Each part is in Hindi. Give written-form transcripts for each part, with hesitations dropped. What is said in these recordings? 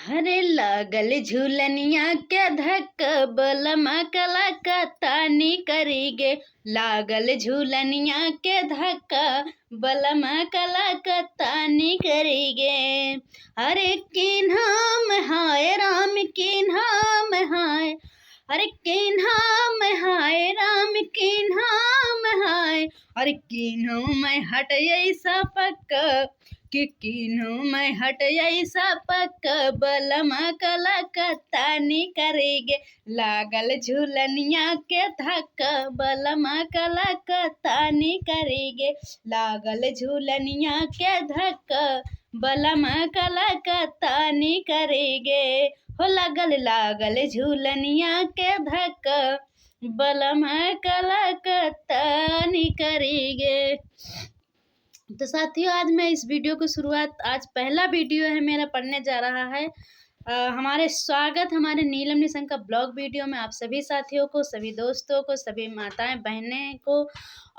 हरे लागल झूलनिया के धक बलमा कला का तानी करी गे। लागल झूलनिया के धक बलमा कला का तानी करी गे। अरे किन्हा में हाय राम किन्हा में हाय, अरे किन्हा में हाय राम किन्हा में हाय। अरे किन्हू में हट ऐसा पक्का कि किन्हू में हट ऐसा पक्का बलमा कला का तानी करेगे। लागल झूलनिया के धक्का बलमा कला का तानी करेगे। लागल झूलनिया के धक्का बलमा कला का तानी करेगे। हो लागल झूलनिया के धक्का बलमा कला का तानी करेगे। तो साथियों, आज मैं इस वीडियो की शुरुआत, आज पहला वीडियो है मेरा पढ़ने जा रहा है। हमारे हमारे नीलम निशंक का ब्लॉग वीडियो में आप सभी साथियों को, सभी दोस्तों को, सभी माताएं बहनें को।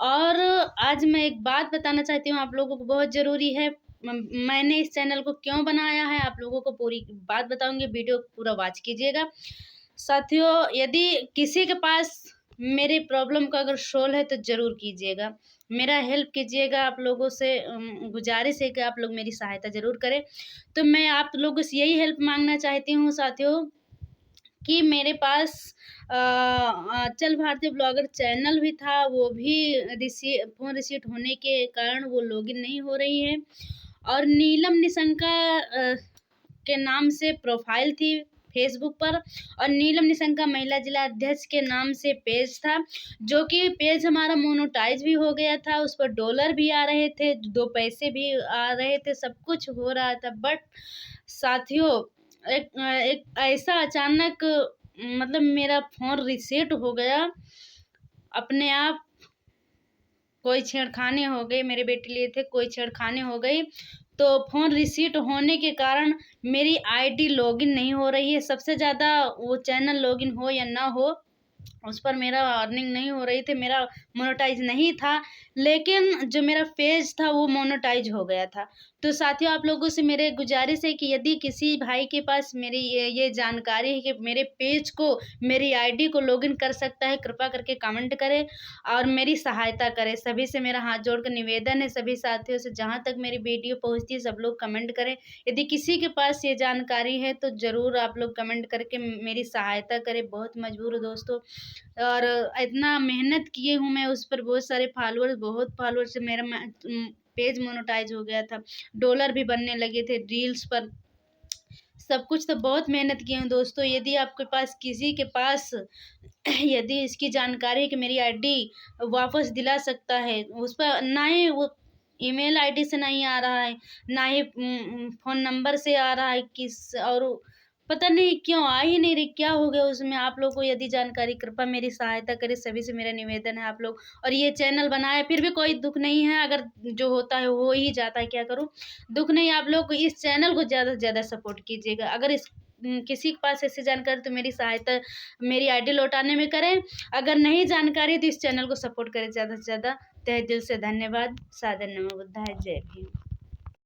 और आज मैं एक बात बताना चाहती हूँ आप लोगों को, बहुत ज़रूरी है। मैंने इस चैनल को क्यों बनाया है आप लोगों को पूरी बात बताऊंगी, वीडियो पूरा वॉच कीजिएगा। साथियों, यदि किसी के पास मेरी प्रॉब्लम का अगर सोल्व है तो ज़रूर कीजिएगा, मेरा हेल्प कीजिएगा। आप लोगों से गुजारिश है कि आप लोग मेरी सहायता ज़रूर करें। तो मैं आप लोगों से यही हेल्प मांगना चाहती हूँ साथियों कि मेरे पास चल भारतीय ब्लॉगर चैनल भी था, वो भी फ़ोन रिसीट होने के कारण वो लॉगिन नहीं हो रही है। और नीलम निशंका के नाम से प्रोफाइल थी फेसबुक पर, और नीलम निशंका महिला जिला अध्यक्ष के नाम से पेज था, जो कि पेज हमारा मोनेटाइज भी हो गया था। उस पर डॉलर भी आ रहे थे, 2 पैसे भी आ रहे थे, सब कुछ हो रहा था। बट साथियों, एक ऐसा अचानक मतलब मेरा फ़ोन रीसेट हो गया अपने आप। कोई छेड़खानी हो गई, मेरे बेटे लिए थे, कोई छेड़खानी हो गई, तो फ़ोन रिसीट होने के कारण मेरी आईडी लॉगिन नहीं हो रही है। सबसे ज़्यादा वो चैनल लॉगिन हो या ना हो, उस पर मेरा अर्निंग नहीं हो रही थी, मेरा मोनेटाइज नहीं था, लेकिन जो मेरा पेज था वो मोनेटाइज हो गया था। तो साथियों, आप लोगों से मेरे गुजारिश है कि यदि किसी भाई के पास मेरी ये जानकारी है कि मेरे पेज को, मेरी आईडी को लॉगिन कर सकता है, कृपा करके कमेंट करें और मेरी सहायता करें। सभी से मेरा हाथ जोड़कर निवेदन है, सभी साथियों से, जहाँ तक मेरी वीडियो पहुँचती है सब लोग कमेंट करें। यदि किसी के पास ये जानकारी है तो ज़रूर आप लोग कमेंट करके मेरी सहायता करें। बहुत मजबूर हूँ दोस्तों, और इतना मेहनत किए हूँ मैं उस पर, बहुत सारे बहुत फॉलोअर्स से मेरा पेज मोनेटाइज हो गया था, डॉलर भी बनने लगे थे रील्स पर, सब कुछ। तो बहुत मेहनत किए हूँ दोस्तों। यदि आपके पास किसी के पास यदि इसकी जानकारी है कि मेरी आईडी वापस दिला सकता है, उस पर ना ही वो ईमेल आईडी से नहीं आ रहा है, ना ही फ़ोन नंबर से आ रहा है, और पता नहीं क्यों आ ही नहीं रही, क्या हो गया उसमें। आप लोग को यदि जानकारी, कृपया मेरी सहायता करें, सभी से मेरा निवेदन है आप लोग। और ये चैनल बनाया फिर भी कोई दुख नहीं है, अगर जो होता है हो ही जाता है, क्या करूँ, दुख नहीं। आप लोग इस चैनल को ज़्यादा से ज़्यादा सपोर्ट कीजिएगा। अगर किसी के पास ऐसी जानकारी तो मेरी सहायता मेरी आईडी लौटाने में करें, अगर नहीं जानकारी तो इस चैनल को सपोर्ट करें ज़्यादा से ज़्यादा। तहे दिल से धन्यवाद। सादर नमो बुद्धाय। जय भीम।